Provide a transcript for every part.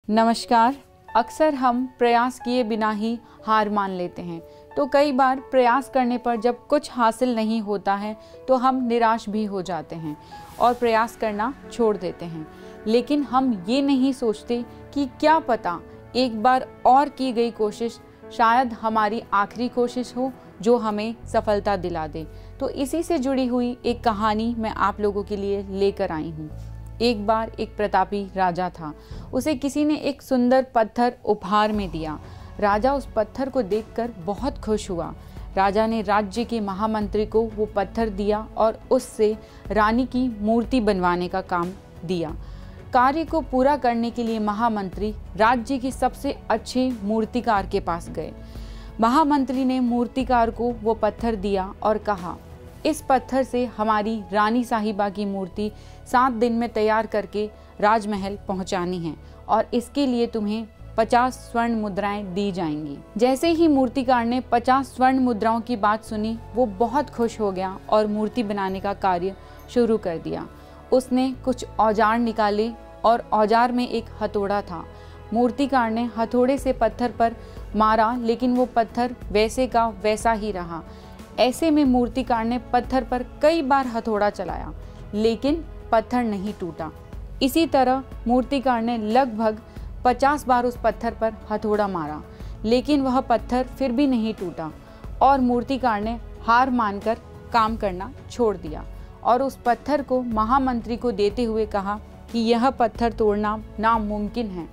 नमस्कार। अक्सर हम प्रयास किए बिना ही हार मान लेते हैं। तो कई बार प्रयास करने पर जब कुछ हासिल नहीं होता है तो हम निराश भी हो जाते हैं और प्रयास करना छोड़ देते हैं। लेकिन हम ये नहीं सोचते कि क्या पता एक बार और की गई कोशिश शायद हमारी आखिरी कोशिश हो जो हमें सफलता दिला दे। तो इसी से जुड़ी हुई एक कहानी मैं आप लोगों के लिए लेकर आई हूँ। एक बार एक प्रतापी राजा था। उसे किसी ने एक सुंदर पत्थर उपहार में दिया। राजा उस पत्थर को देखकर बहुत खुश हुआ। राजा ने राज्य के महामंत्री को वो पत्थर दिया और उससे रानी की मूर्ति बनवाने का काम दिया। कार्य को पूरा करने के लिए महामंत्री राज्य के सबसे अच्छे मूर्तिकार के पास गए। महामंत्री ने मूर्तिकार को वो पत्थर दिया और कहा, इस पत्थर से हमारी रानी साहिबा की मूर्ति 7 दिन में तैयार करके राजमहल पहुंचानी है और इसके लिए तुम्हें 50 स्वर्ण मुद्राएं दी जाएंगी। जैसे ही मूर्तिकार ने 50 स्वर्ण मुद्राओं की बात सुनी, वो बहुत खुश हो गया और मूर्ति बनाने का कार्य शुरू कर दिया। उसने कुछ औजार निकाले और औजार में एक हथौड़ा था। मूर्तिकार ने हथौड़े से पत्थर पर मारा, लेकिन वो पत्थर वैसे का वैसा ही रहा। ऐसे में मूर्तिकार ने पत्थर पर कई बार हथौड़ा चलाया, लेकिन पत्थर नहीं टूटा। इसी तरह मूर्तिकार ने लगभग 50 बार उस पत्थर पर हथौड़ा मारा, लेकिन वह पत्थर फिर भी नहीं टूटा और मूर्तिकार ने हार मानकर काम करना छोड़ दिया और उस पत्थर को महामंत्री को देते हुए कहा कि यह पत्थर तोड़ना नामुमकिन है,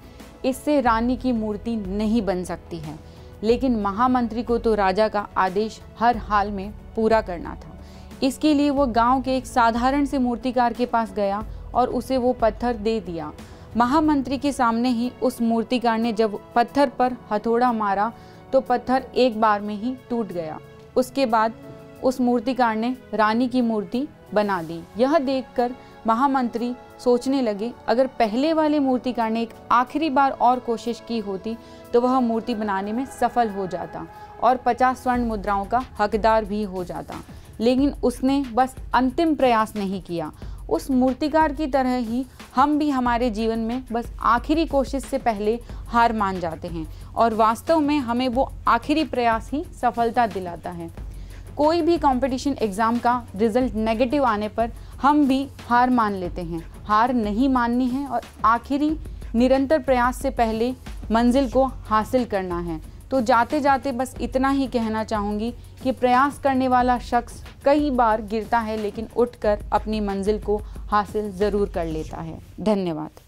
इससे रानी की मूर्ति नहीं बन सकती है। लेकिन महामंत्री को तो राजा का आदेश हर हाल में पूरा करना था। इसके लिए वो गांव के एक साधारण से मूर्तिकार के पास गया और उसे वो पत्थर दे दिया। महामंत्री के सामने ही उस मूर्तिकार ने जब पत्थर पर हथौड़ा मारा तो पत्थर एक बार में ही टूट गया। उसके बाद उस मूर्तिकार ने रानी की मूर्ति बना दी। यह देखकर महामंत्री सोचने लगे, अगर पहले वाले मूर्तिकार ने एक आखिरी बार और कोशिश की होती तो वह मूर्ति बनाने में सफल हो जाता और 50 स्वर्ण मुद्राओं का हकदार भी हो जाता। लेकिन उसने बस अंतिम प्रयास नहीं किया। उस मूर्तिकार की तरह ही हम भी हमारे जीवन में बस आखिरी कोशिश से पहले हार मान जाते हैं और वास्तव में हमें वो आखिरी प्रयास ही सफलता दिलाता है। कोई भी कंपटीशन एग्ज़ाम का रिज़ल्ट नेगेटिव आने पर हम भी हार मान लेते हैं। हार नहीं माननी है और आखिरी निरंतर प्रयास से पहले मंजिल को हासिल करना है। तो जाते जाते बस इतना ही कहना चाहूँगी कि प्रयास करने वाला शख्स कई बार गिरता है, लेकिन उठकर अपनी मंजिल को हासिल ज़रूर कर लेता है। धन्यवाद।